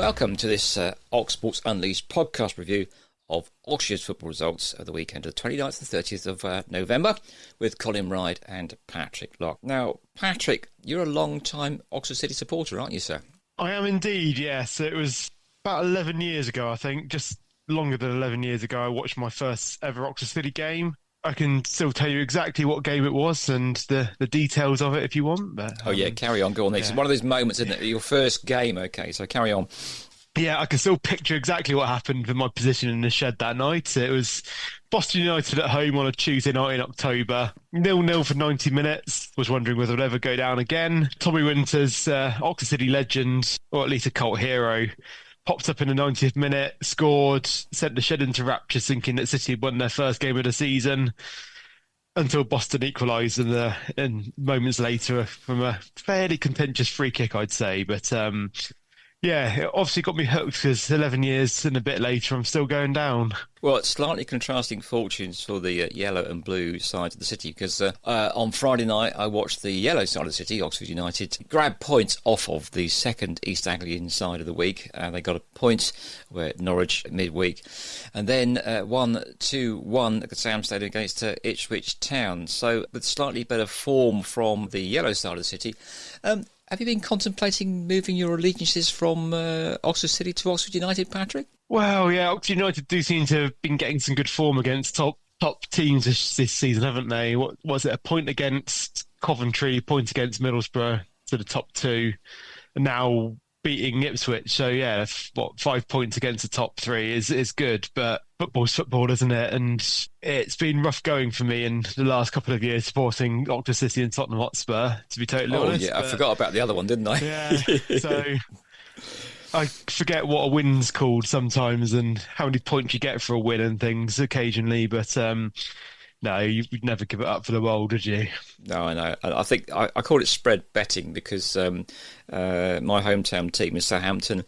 Welcome to this Oxsports Unleashed podcast review of Oxfordshire's football results of the weekend of the 29th and 30th of November with Colin Ride and Patrick Lock. Now, Patrick, you're a long-time Oxford City supporter, aren't you, sir? I am indeed, yes. It was about 11 years ago, I think, just longer than 11 years ago, I watched my first ever Oxford City game. I can still tell you exactly what game it was and the details of it if you want. But, carry on, go on. It's one of those moments, isn't it? Your first game, okay, so carry on. Yeah, I can still picture exactly what happened with my position in the shed that night. It was Boston United at home on a Tuesday night in October. 0-0 for 90 minutes. Was wondering whether it would ever go down again. Tommy Winters, Oxford City legend, or at least a cult hero, popped up in the 90th minute, scored, sent the shed into raptures, thinking that City had won their first game of the season, until Boston equalised and moments later from a fairly contentious free kick, I'd say. But it obviously got me hooked because 11 years and a bit later, I'm still going down. Well, it's slightly contrasting fortunes for the yellow and blue side of the city because on Friday night I watched the yellow side of the city, Oxford United, grab points off of the second East Anglian side of the week. They got a point where Norwich midweek, and then 1-2-1 at the Sam Stadium against Ipswich Town. So with slightly better form from the yellow side of the city. Have you been contemplating moving your allegiances from Oxford City to Oxford United, Patrick? Well, yeah, Oxford United do seem to have been getting some good form against top teams this season, haven't they? What was it? A point against Coventry, a point against Middlesbrough to the top two, and now beating Ipswich. So yeah, 5 points against the top three is good, but football's football, isn't it? And it's been rough going for me in the last couple of years supporting Oxford City and Tottenham Hotspur, to be totally honest. Yeah, I forgot about the other one, didn't I? Yeah, so I forget what a win's called sometimes and how many points you get for a win and things occasionally, but no, you'd never give it up for the world, would you? No, I know. I think I call it spread betting because my hometown team is Southampton,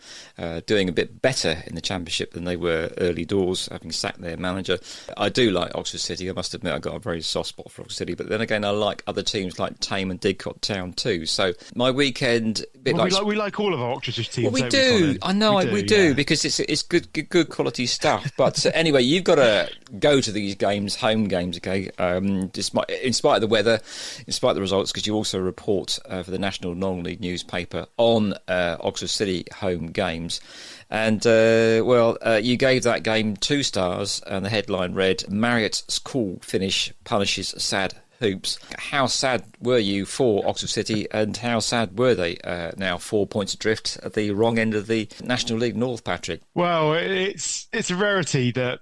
doing a bit better in the Championship than they were early doors, having sacked their manager. I do like Oxford City. I must admit I've got a very soft spot for Oxford City. But then again, I like other teams like Tame and Didcot Town too. So my weekend... we like all of our Oxfordshire teams. Well, we do. I know we do because it's good quality stuff. But anyway, you've got to go to these games, home games, okay? In spite of the weather, in spite of the results, because you also report for the National Non-League newspaper on Oxford City home games. And, you gave that game 2 stars, and the headline read, Marriott's cool finish punishes sad hoops. How sad were you for Oxford City, and how sad were they now 4 points adrift at the wrong end of the National League North, Patrick? Well, it's a rarity that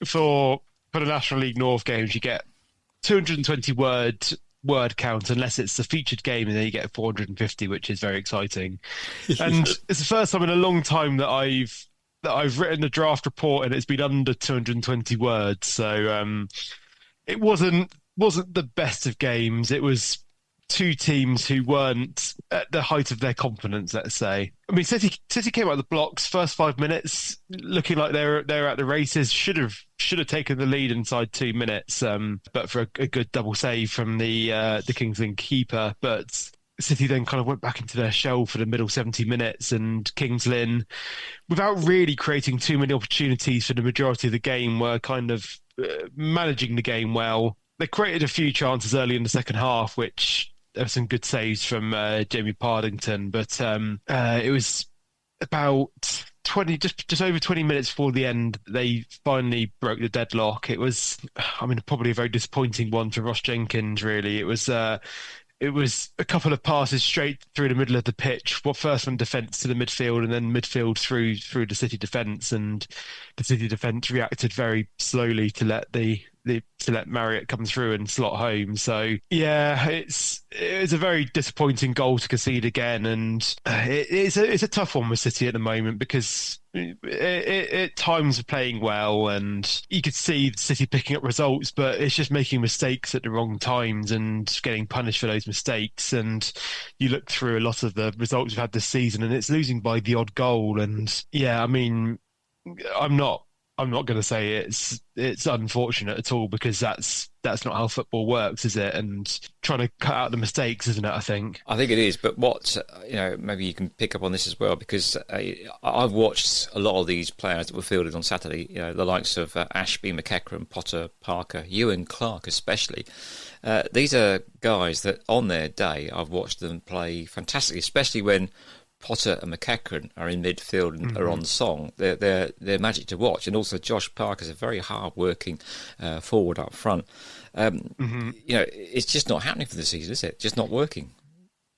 for the National League North games you get 220 word count unless it's a featured game, and then you get 450, which is very exciting. And it's the first time in a long time that I've written a draft report and it's been under 220 words. So it wasn't the best of games. It was two teams who weren't at the height of their confidence, let's say. I mean, City came out of the blocks first 5 minutes, looking like they're at the races. Should have taken the lead inside 2 minutes, but for a good double save from the Kings Lynn keeper. But City then kind of went back into their shell for the middle 70 minutes, and Kings Lynn, without really creating too many opportunities for the majority of the game, were kind of managing the game well. They created a few chances early in the second half, which there were some good saves from Jamie Pardington, but it was about 20, just over 20 minutes before the end, they finally broke the deadlock. It was, probably a very disappointing one for Ross Jenkins, really. It was a couple of passes straight through the middle of the pitch. Well, first from defence to the midfield, and then midfield through the City defence, and the City defence reacted very slowly to let Marriott come through and slot home. So yeah, it's a very disappointing goal to concede again, and it's a tough one with City at the moment because at times are playing well, and you could see City picking up results, but it's just making mistakes at the wrong times and getting punished for those mistakes. And you look through a lot of the results we've had this season, and it's losing by the odd goal. And yeah, I'm not I'm not going to say it's unfortunate at all, because that's not how football works, is it? And trying to cut out the mistakes, isn't it? I think it is. But what maybe you can pick up on this as well, because I've watched a lot of these players that were fielded on Saturday. The likes of Ashby, McEachran, Potter, Parker, Ewan Clark, especially. These are guys that on their day I've watched them play fantastically, especially when Potter and McEachran are in midfield and are on song. They're magic to watch. And also Josh Parker's a very hard-working forward up front. It's just not happening for the season, is it? Just not working.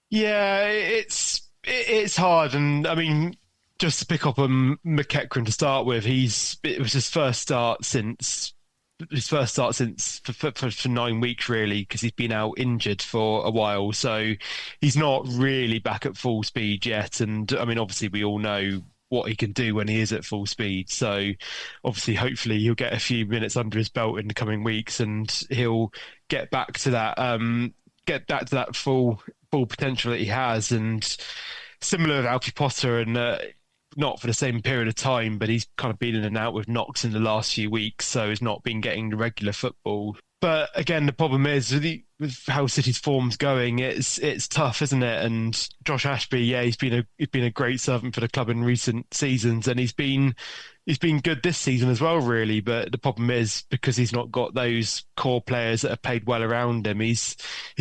Yeah, it's hard. And I mean, just to pick up on McEachran to start with, it was his first start since for 9 weeks, really, because he's been out injured for a while. So he's not really back at full speed yet. And I mean, obviously we all know what he can do when he is at full speed. So obviously, hopefully he'll get a few minutes under his belt in the coming weeks, and he'll get back to that full potential that he has. And similar to Alfie Potter, and not for the same period of time, but he's kind of been in and out with knocks in the last few weeks, so he's not been getting the regular football. But again, the problem is with how City's form's going, it's tough, isn't it? And Josh Ashby, yeah, he's been a great servant for the club in recent seasons, and he's been good this season as well, really. But the problem is, because he's not got those core players that have played well around him, he's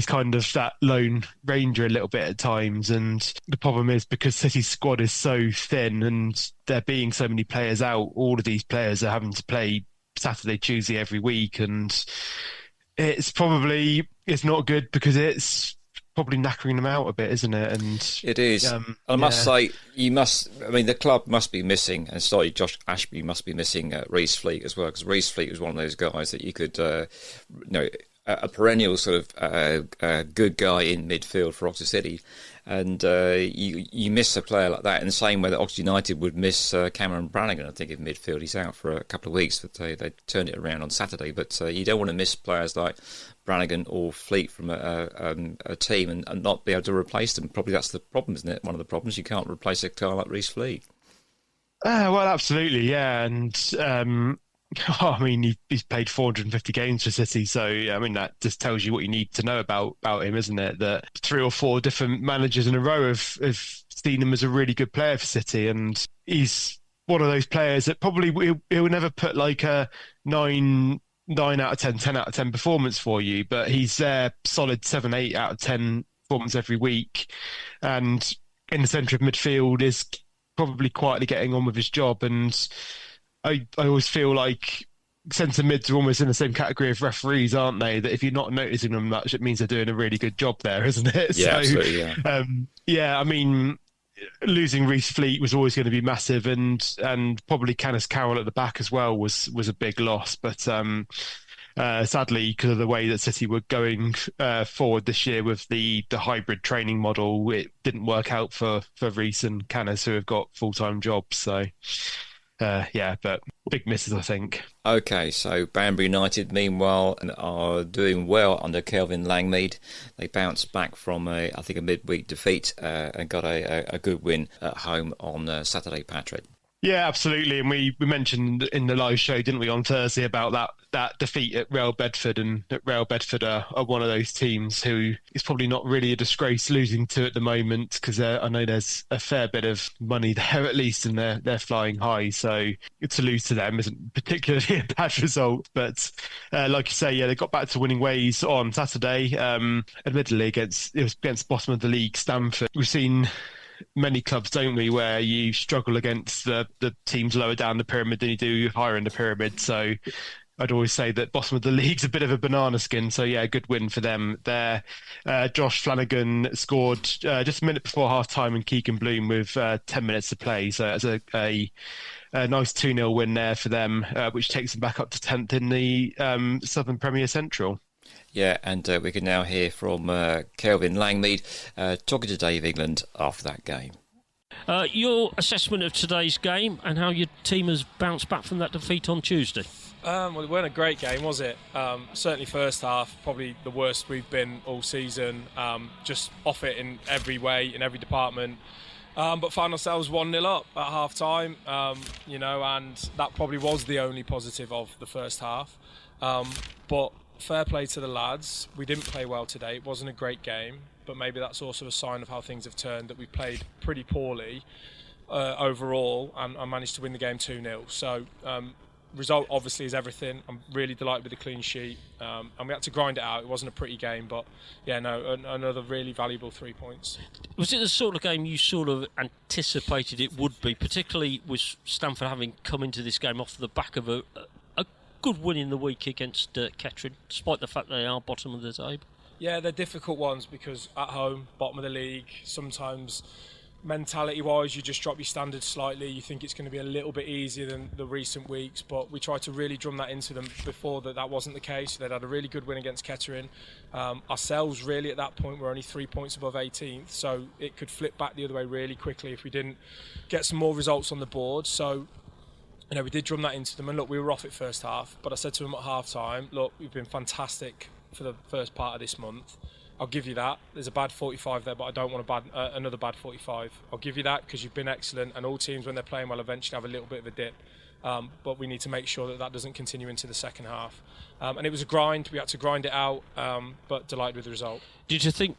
kind of that lone ranger a little bit at times. And the problem is, because City's squad is so thin and there being so many players out, all of these players are having to play Saturday, Tuesday every week, and it's not good, because it's probably knackering them out a bit, isn't it? And it is. I must say, the club must be missing, and sorry, Josh Ashby must be missing Reece Fleet as well, because Reece Fleet was one of those guys that you could, a perennial sort of good guy in midfield for Oxford City. And you miss a player like that in the same way that Oxford United would miss Cameron Brannigan, I think, in midfield. He's out for a couple of weeks, but they turned it around on Saturday. But you don't want to miss players like Brannigan or Fleet from a team and not be able to replace them. Probably that's the problem, isn't it? One of the problems. You can't replace a guy like Reece Fleet. Well, absolutely, yeah. And I mean, he's played 450 games for City, so I mean that just tells you what you need to know about him, isn't it? That 3 or 4 different managers in a row have seen him as a really good player for City, and he's one of those players that probably he'll never put like a 9 out of 10, 10 out of 10 performance for you, but he's there solid 7, 8 out of 10 performance every week, and in the centre of midfield is probably quietly getting on with his job. And I always feel like centre mids are almost in the same category of referees, aren't they? That if you're not noticing them much, it means they're doing a really good job there, isn't it? Yeah, absolutely, yeah. I mean, losing Reece Fleet was always going to be massive, and probably Canis Carroll at the back as well was a big loss. But sadly, because of the way that City were going forward this year with the hybrid training model, it didn't work out for Reece and Canis, who have got full-time jobs. So but big misses, I think. Okay, so Banbury United, meanwhile, are doing well under Kelvin Langmead. They bounced back from a midweek defeat and got a good win at home on Saturday, Patrick. Yeah, absolutely. And we mentioned in the live show, didn't we, on Thursday, about that defeat at Real Bedford, and that Real Bedford are one of those teams who is probably not really a disgrace losing to at the moment, because I know there's a fair bit of money there at least, and they're flying high. So to lose to them isn't particularly a bad result. But like you say, they got back to winning ways on Saturday. Admittedly, it was against bottom of the league Stamford. We've seen many clubs, don't we, where you struggle against the teams lower down the pyramid than you do higher in the pyramid. So I'd always say that bottom of the league's a bit of a banana skin. So yeah, good win for them there. Josh Flanagan scored just a minute before half time, and Keegan Bloom with 10 minutes to play. So it's a nice 2-0 win there for them, which takes them back up to 10th in the Southern Premier Central. Yeah, and we can now hear from Kelvin Langmead talking to Dave England after that game. Your assessment of today's game and how your team has bounced back from that defeat on Tuesday? Well, it wasn't a great game, was it? Certainly first half, probably the worst we've been all season. Just off it in every way, in every department. But found ourselves 1-0 up at half time, and that probably was the only positive of the first half. But fair play to the lads. We didn't play well today. It wasn't a great game, but maybe that's also a sign of how things have turned, that we played pretty poorly overall and managed to win the game 2-0. So result obviously is everything. I'm really delighted with the clean sheet, and we had to grind it out. It wasn't a pretty game, but another really valuable 3 points. Was it the sort of game you sort of anticipated it would be, particularly with Stamford having come into this game off the back of a good win in the week against Kettering, despite the fact they are bottom of the table? Yeah, they're difficult ones because at home, bottom of the league, sometimes mentality-wise, you just drop your standards slightly. You think it's going to be a little bit easier than the recent weeks, but we tried to really drum that into them before that wasn't the case. They'd had a really good win against Kettering. Ourselves, really, at that point, were only 3 points above 18th, so it could flip back the other way really quickly if we didn't get some more results on the board. So, we did drum that into them, and look, we were off it first half, but I said to them at half-time, look, we've been fantastic for the first part of this month. I'll give you that. There's a bad 45 there, but I don't want another bad 45. I'll give you that because you've been excellent, and all teams, when they're playing well, eventually have a little bit of a dip. But we need to make sure that doesn't continue into the second half. And it was a grind. We had to grind it out, but delighted with the result. Did you think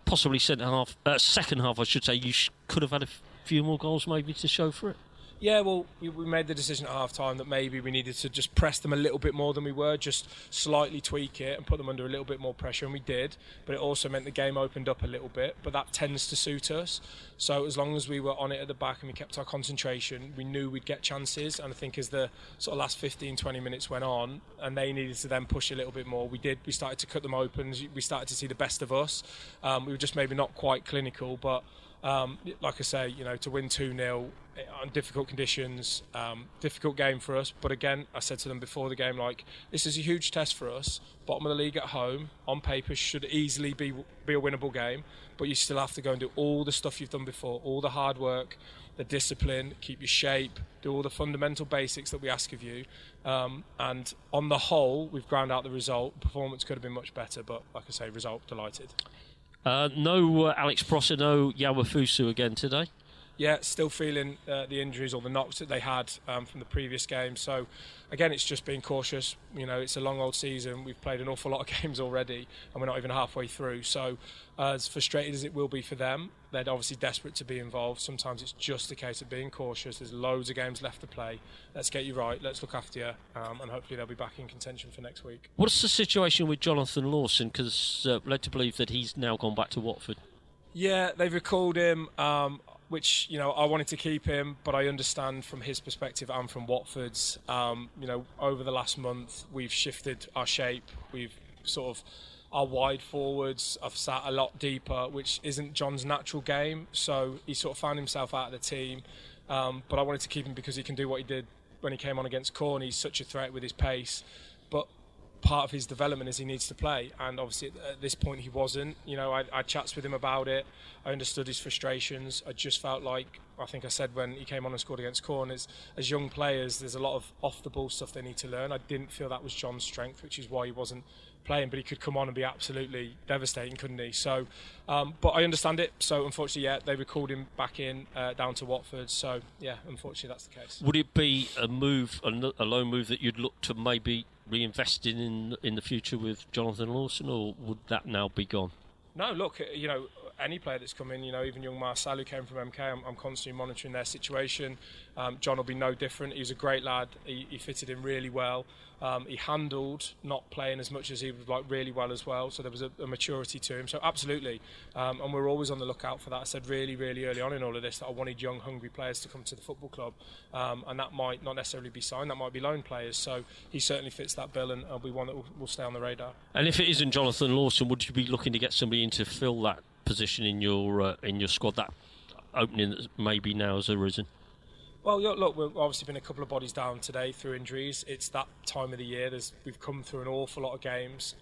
possibly second half, I should say, you could have had a few more goals maybe to show for it? Yeah, well, we made the decision at half-time that maybe we needed to just press them a little bit more than we were, just slightly tweak it and put them under a little bit more pressure, and we did. But it also meant the game opened up a little bit, but that tends to suit us. So as long as we were on it at the back and we kept our concentration, we knew we'd get chances. And I think as the sort of last 15, 20 minutes went on, and they needed to then push a little bit more, we did. We started to cut them open. We started to see the best of us. We were just maybe not quite clinical, but like I say, to win 2-0 on difficult conditions, difficult game for us. But again, I said to them before the game, this is a huge test for us. Bottom of the league at home, on paper, should easily be a winnable game. But you still have to go and do all the stuff you've done before, all the hard work, the discipline, keep your shape, do all the fundamental basics that we ask of you. And on the whole, we've ground out the result. Performance could have been much better, but like I say, result delighted. No Alex Prosser, no Yawafusu again today. Yeah, still feeling the injuries or the knocks that they had from the previous game. So, again, it's just being cautious. It's a long old season. We've played an awful lot of games already, and we're not even halfway through. So, as frustrated as it will be for them, they're obviously desperate to be involved. Sometimes it's just a case of being cautious. There's loads of games left to play. Let's get you right. Let's look after you, and hopefully they'll be back in contention for next week. What's the situation with Jonathan Lawson? Because led to believe that he's now gone back to Watford. Yeah, they've recalled him. Which, I wanted to keep him, but I understand from his perspective and from Watford's, over the last month, we've shifted our shape. We've our wide forwards have sat a lot deeper, which isn't John's natural game. So he sort of found himself out of the team. But I wanted to keep him because he can do what he did when he came on against Corn. He's such a threat with his pace. But part of his development is he needs to play, and obviously at this point he wasn't. I chats with him about it. I understood his frustrations. I just felt like, I think I said when he came on and scored against Corn, as young players there's a lot of off the ball stuff they need to learn. I didn't feel that was John's strength, which is why he wasn't playing, but he could come on and be absolutely devastating, couldn't he? So but I understand it. So unfortunately, they recalled him back in down to Watford. So unfortunately that's the case. Would it be a loan move that you'd look to maybe reinvest in the future with Jonathan Lawson, or would that now be gone? No, look, any player that's come in, even young Marcel who came from MK, I'm constantly monitoring their situation. John will be no different. He was a great lad. He fitted in really well. He handled not playing as much as he would like really well as well. So there was a maturity to him. So absolutely. And we're always on the lookout for that. I said really, really early on in all of this that I wanted young, hungry players to come to the football club. And that might not necessarily be signed. That might be loan players. So he certainly fits that bill, and will be one that will stay on the radar. And if it isn't Jonathan Lawson, would you be looking to get somebody in to fill that position in your squad, that opening that maybe now has arisen? Well, look, we've obviously been a couple of bodies down today through injuries. It's that time of the year. We've come through an awful lot of games.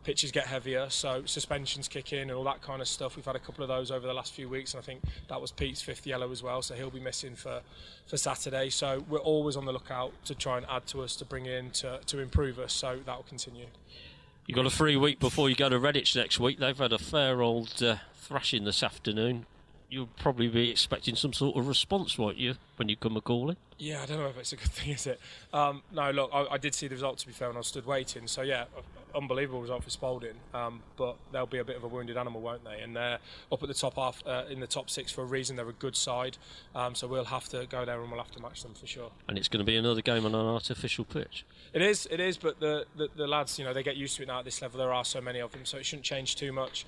Pitches get heavier, so suspensions kick in and all that kind of stuff. We've had a couple of those over the last few weeks, and I think that was Pete's 5th yellow as well, so he'll be missing for Saturday. So we're always on the lookout to try and add to us, to bring in, to improve us, so that will continue. You've got a free week before you go to Redditch next week. They've had a fair old thrashing this afternoon. you'll probably be expecting some sort of response, won't you, when you come a-calling? Yeah, I don't know if it's a good thing, is it? No, look, I did see the result, to be fair, and I stood waiting. So, yeah, unbelievable result for Spalding. But they'll be a bit of a wounded animal, won't they? And they're up at the top half, in the top six for a reason. They're a good side. So we'll have to go there and we'll have to match them for sure. And it's going to be another game on an artificial pitch. It is, but the lads, they get used to it now at this level. There are so many of them, so it shouldn't change too much.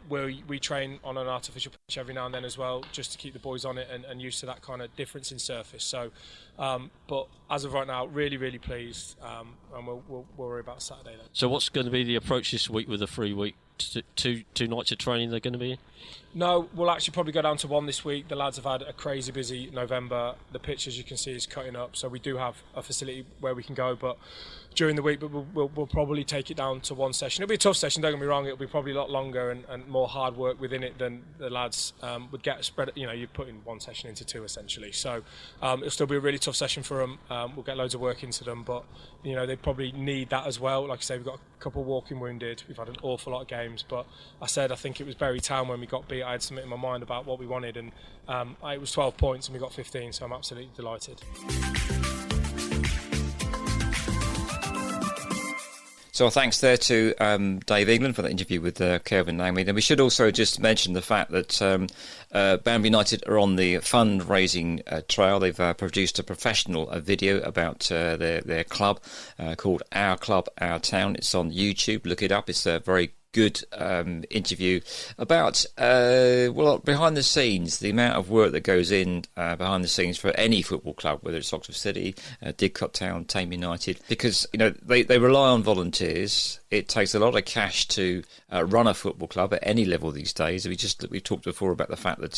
We train on an artificial pitch every now and then as well, just to keep the boys on it and used to that kind of difference in surface. So, but as of right now, really, really pleased, and we'll worry about Saturday then. So what's going to be the approach this week with a free week? Two nights of training they're going to be in? No, we'll actually probably go down to one this week. The lads have had a crazy busy November. The pitch, as you can see, is cutting up, so we do have a facility where we can go, but during the week, but we'll probably take it down to one session. It'll be a tough session, don't get me wrong. It'll be probably a lot longer and more hard work within it than the lads would get spread. You're putting one session into two essentially. So it'll still be a really tough session for them. We'll get loads of work into them, but they probably need that as well. Like I say, we've got a couple walking wounded. We've had an awful lot of games, but I think it was Bury Town when we got beat. I had something in my mind about what we wanted, and it was 12 points and we got 15. So I'm absolutely delighted. So thanks there to Dave England for that interview with Kelvin Langmead. And we should also just mention the fact that Banbury United are on the fundraising trail. They've produced a professional video about their club called Our Club, Our Town. It's on YouTube. Look it up. It's a very good interview about behind the scenes, the amount of work that goes in behind the scenes for any football club, whether it's Oxford City, Didcot Town, Tame United, because they rely on volunteers. It takes a lot of cash to run a football club at any level these days. We talked before about the fact that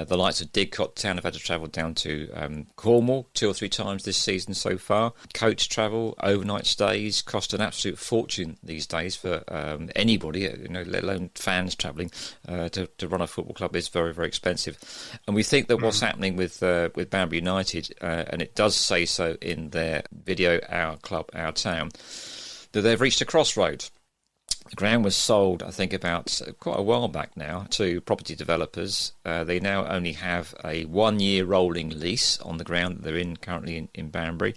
the likes of Didcot Town have had to travel down to Cornwall 2 or 3 times this season so far. Coach travel, overnight stays cost an absolute fortune these days for anybody, let alone fans travelling to run a football club is very, very expensive. And we think that what's happening with Banbury United, and it does say so in their video, Our Club, Our Town, that they've reached a crossroad. The ground was sold, I think, about quite a while back now to property developers. They now only have a 1-year rolling lease on the ground that they're in currently in Banbury,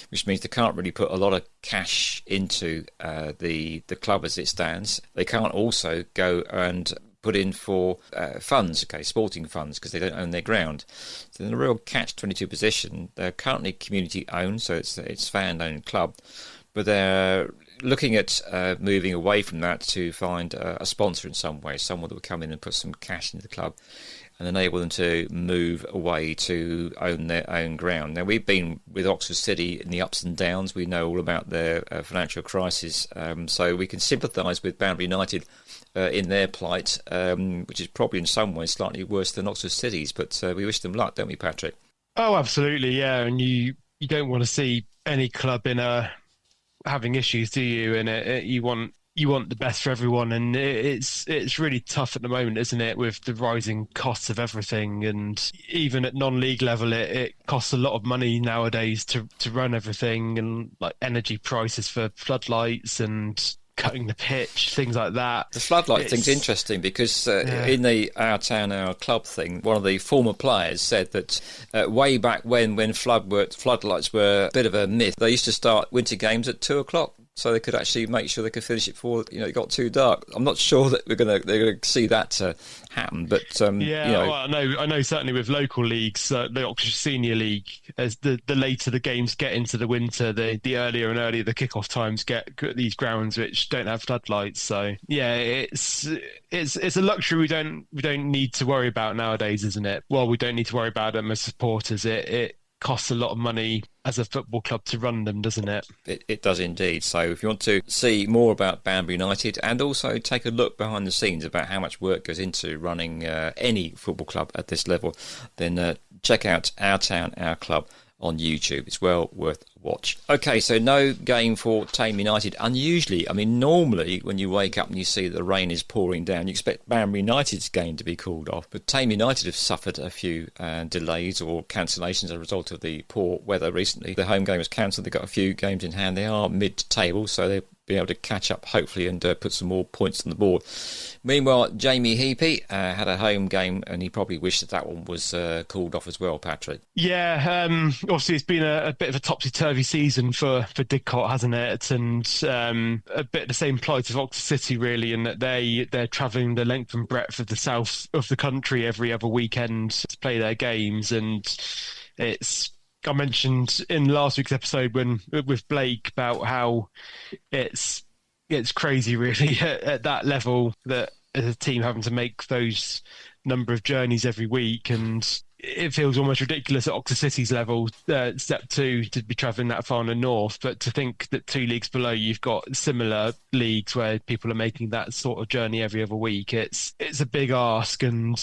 which means they can't really put a lot of cash into the club as it stands. They can't also go and put in for funds, sporting funds, because they don't own their ground. So in a real catch-22 position. They're currently community-owned, so it's fan-owned club, but they're looking at moving away from that to find a sponsor in some way, someone that will come in and put some cash into the club and enable them to move away to own their own ground. Now, we've been with Oxford City in the ups and downs. We know all about their financial crisis, so we can sympathise with Banbury United in their plight, which is probably in some ways slightly worse than Oxford City's, but we wish them luck, don't we, Patrick? Oh, absolutely, yeah. And you don't want to see any club having issues, do you? And you want the best for everyone, and it's really tough at the moment, isn't it, with the rising costs of everything. And even at non-league level, it costs a lot of money nowadays to run everything, and like energy prices for floodlights and cutting the pitch, things like that. The floodlight thing's interesting because in the Our Town, Our Club thing, one of the former players said that way back when floodlights were a bit of a myth, they used to start winter games at 2:00. So they could actually make sure they could finish it before it got too dark. I'm not sure that they're going to see that happen, but well, I know certainly with local leagues, the Oxfordshire Senior League, as the later the games get into the winter, the earlier and earlier the kick-off times get these grounds which don't have floodlights. So yeah, it's a luxury we don't need to worry about nowadays, isn't it? Well, we don't need to worry about them as supporters. It costs a lot of money as a football club to run them, doesn't it? It does indeed. So if you want to see more about Banbury United and also take a look behind the scenes about how much work goes into running any football club at this level, then check out Our Town, Our Club on YouTube. It's well worth watch. Okay, so no game for Tame United. Unusually, I mean, normally when you wake up and you see the rain is pouring down, you expect Banbury United's game to be called off. But Tame United have suffered a few delays or cancellations as a result of the poor weather recently. The home game was cancelled. They've got a few games in hand. They are mid-table, so they'll be able to catch up, hopefully, and put some more points on the board. Meanwhile, Jamie Heapy had a home game, and he probably wished that one was called off as well, Patrick. Yeah, obviously it's been a bit of a topsy-turvy season for Didcot, hasn't it? And a bit the same plight as Oxford City, really, in that they're travelling the length and breadth of the south of the country every other weekend to play their games. And I mentioned in last week's episode with Blake about how it's crazy, really, at that level, that as a team having to make those number of journeys every week, and it feels almost ridiculous at Oxford City's level, step 2, to be travelling that far in the north. But to think that 2 leagues below, you've got similar leagues where people are making that sort of journey every other week, it's a big ask. And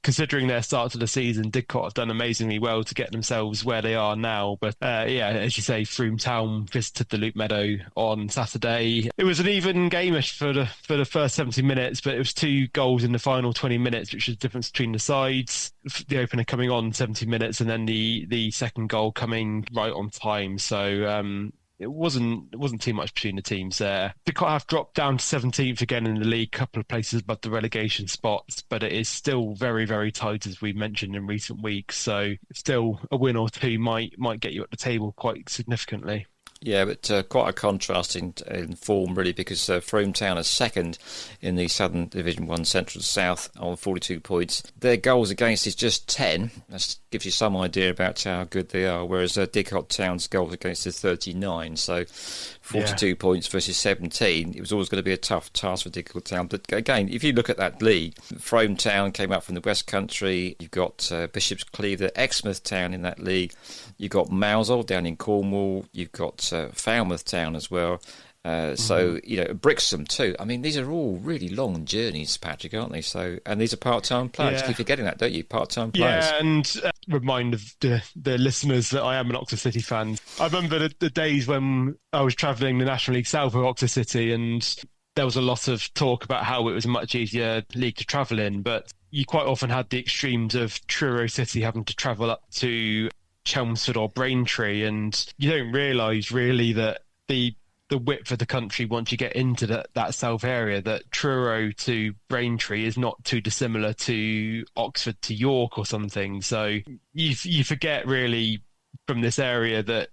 considering their start to the season, Didcot have done amazingly well to get themselves where they are now. But as you say, Frome Town visited the Loop Meadow on Saturday. It was an even game-ish for the first 70 minutes, but it was 2 goals in the final 20 minutes, which is the difference between the sides. The opener coming on 70 minutes, and then the second goal coming right on time. So it wasn't too much between the teams there. Didcot have dropped down to 17th again in the league, a couple of places above the relegation spots, but it is still very, very tight, as we mentioned in recent weeks. So still a win or 2 might get you at the table quite significantly. Yeah, but quite a contrast in form, really, because Frome Town are second in the Southern Division 1 Central South on 42 points. Their goals against is just 10. That gives you some idea about how good they are, whereas Didcot Town's goals against is 39. So 42 points versus 17. It was always going to be a tough task for Didcot Town. But again, if you look at that league, Frome Town came up from the West Country. You've got Bishop's Cleaver, Exmouth Town in that league. You've got Mousehole down in Cornwall. You've got Falmouth Town as well. So, Brixham too. I mean, these are all really long journeys, Patrick, aren't they? So, and these are part-time players. You keep forgetting that, don't you? Part-time players. Yeah, and remind the listeners that I am an Oxford City fan. I remember the days when I was travelling the National League South of Oxford City, and there was a lot of talk about how it was a much easier league to travel in, but you quite often had the extremes of Truro City having to travel up to Chelmsford or Braintree, and you don't realise really that the width of the country, once you get into that south area, that Truro to Braintree is not too dissimilar to Oxford to York or something. So you forget really from this area that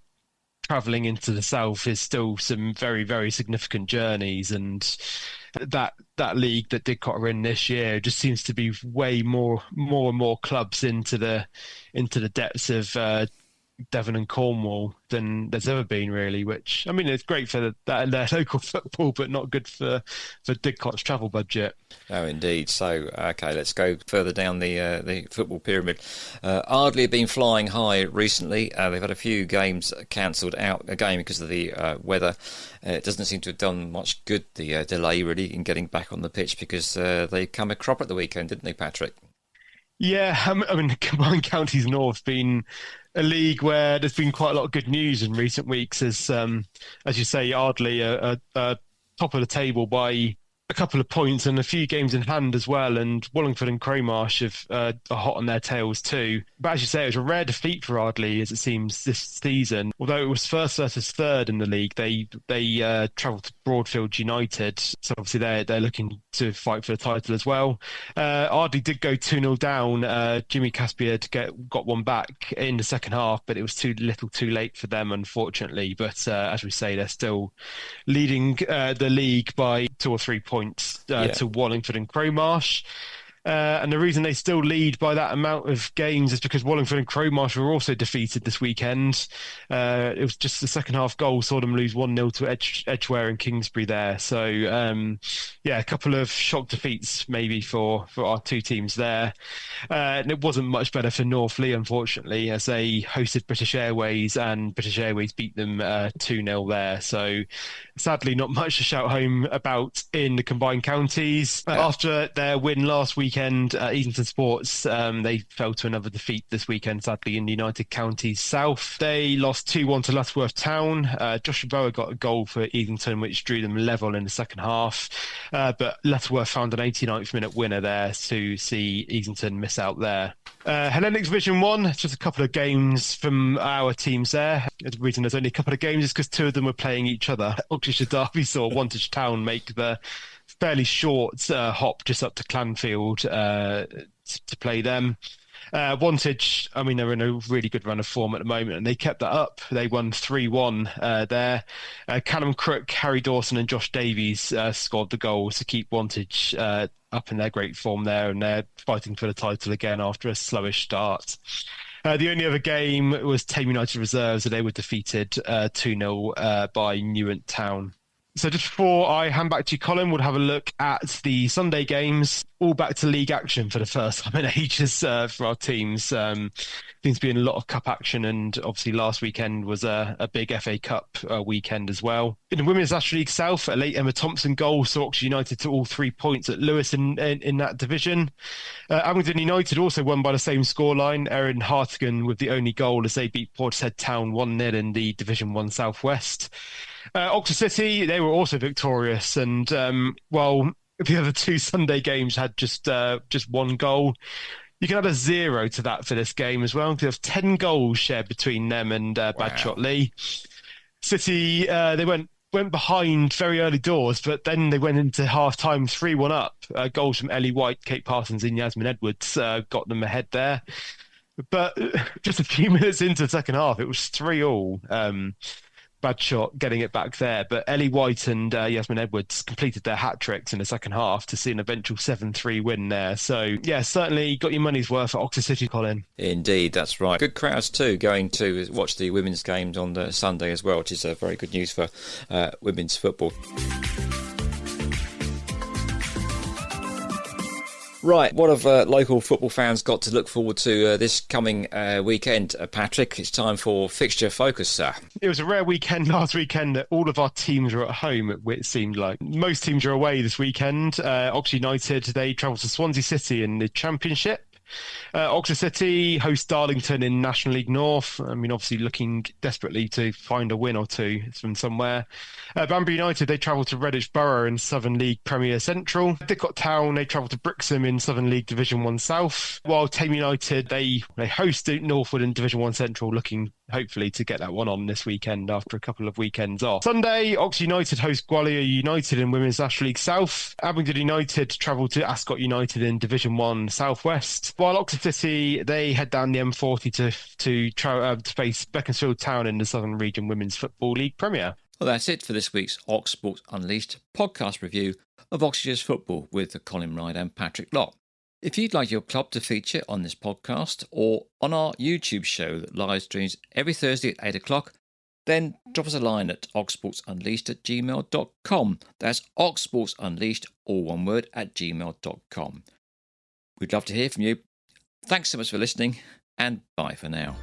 travelling into the south is still some very, very significant journeys, and that league that Didcot are in this year just seems to be way more and more clubs into the depths of Devon and Cornwall than there's ever been, really, which, I mean, it's great for their local football, but not good for Didcot's travel budget. Oh, indeed. So, okay, let's go further down the football pyramid. Ardley have been flying high recently. They've had a few games cancelled out again because of the weather. It doesn't seem to have done much good, the delay, really, in getting back on the pitch, because they come a crop at the weekend, didn't they, Patrick? Yeah, I mean, Combined Counties North been a league where there's been quite a lot of good news in recent weeks, as you say, Ardley are top of the table by a couple of points and a few games in hand as well, and Wallingford and Crowmarsh are hot on their tails too. But as you say, it was a rare defeat for Ardley, as it seems, this season. Although it was first versus third in the league, they travelled to Broadfield United, so obviously they're looking to fight for the title as well. Ardley did go 2-0 down. Jimmy Caspier got one back in the second half, but it was too little too late for them, unfortunately. But as we say, they're still leading the league by 2 or 3 points to Wallingford and Crowmarsh. And the reason they still lead by that amount of games is because Wallingford and Crowmarsh were also defeated this weekend. It was just the second half goal saw them lose 1-0 to Edgware and Kingsbury there. So, a couple of shock defeats maybe for our two teams there. And it wasn't much better for Northley, unfortunately, as they hosted British Airways and British Airways beat them 2-0 there. So, sadly, not much to shout home about in the Combined Counties. After their win last weekend weekend, Easington Sports, they fell to another defeat this weekend, sadly, in United County South. They lost 2-1 to Lutterworth Town. Joshua Bower got a goal for Easington, which drew them level in the second half. But Lutterworth found an 89th minute winner there to see Easington miss out there. Hellenic Division 1, just a couple of games from our teams there. The reason there's only a couple of games is because two of them were playing each other. Oxfordshire Derby saw Wantage Town make the fairly short hop just up to Clanfield to play them. Wantage, I mean, they're in a really good run of form at the moment, and they kept that up. They won 3-1 there. Callum Crook, Harry Dawson and Josh Davies scored the goals to keep Wantage up in their great form there, and they're fighting for the title again after a slowish start. The only other game was Tame United Reserves, and they were defeated 2-0 by Newent Town. So just before I hand back to you, Colin, we'll have a look at the Sunday games, all back to league action for the first time in ages for our teams. Seems to be in a lot of cup action, and obviously last weekend was a big FA Cup weekend as well. In the Women's National League South, a late Emma Thompson goal saw Oxford United to all 3 points at Lewis in that division. Abingdon United also won by the same scoreline. Erin Hartigan with the only goal as they beat Portishead Town 1-0 in the Division 1 South West. Oxford City, they were also victorious, and while the other two Sunday games had just one goal, you can add a 0 to that for this game as well. They have 10 goals shared between them and Badshot Lee. City, they went behind very early doors, but then they went into half-time 3-1 up. Goals from Ellie White, Kate Parsons and Yasmin Edwards got them ahead there. But just a few minutes into the second half, it was 3-3. Badshot getting it back there, but Ellie White and Yasmin Edwards completed their hat-tricks in the second half to see an eventual 7-3 win there. So, yeah, certainly got your money's worth at Oxford City, Colin. Indeed, that's right. Good crowds too, going to watch the women's games on the Sunday as well, which is very good news for women's football. Right, what have local football fans got to look forward to this coming weekend, Patrick? It's time for Fixture Focus, sir. It was a rare weekend last weekend that all of our teams were at home, it seemed like. Most teams are away this weekend. Oxford United, they travel to Swansea City in the Championship. Oxford City host Darlington in National League North. I mean, obviously looking desperately to find a win or two from somewhere. Banbury United, they travel to Redditch Borough in Southern League Premier Central. Didcot Town, they travel to Brixham in Southern League Division 1 South. While Tame United, they host Northwood in Division 1 Central, looking hopefully to get that one on this weekend after a couple of weekends off. Sunday, Oxford United host Gwalior United in Women's National League South. Abingdon United travel to Ascot United in Division 1 South West. While Oxford City, they head down the M40 to face Beaconsfield Town in the Southern Region Women's Football League Premier. Well, that's it for this week's Ox Sports Unleashed podcast review of Oxfordshire's football with Colin Wright and Patrick Lott. If you'd like your club to feature on this podcast or on our YouTube show that live streams every Thursday at 8 o'clock, then drop us a line at oxsportsunleashed@gmail.com. That's oxsportsunleashed, all one word, @gmail.com. We'd love to hear from you. Thanks so much for listening, and bye for now.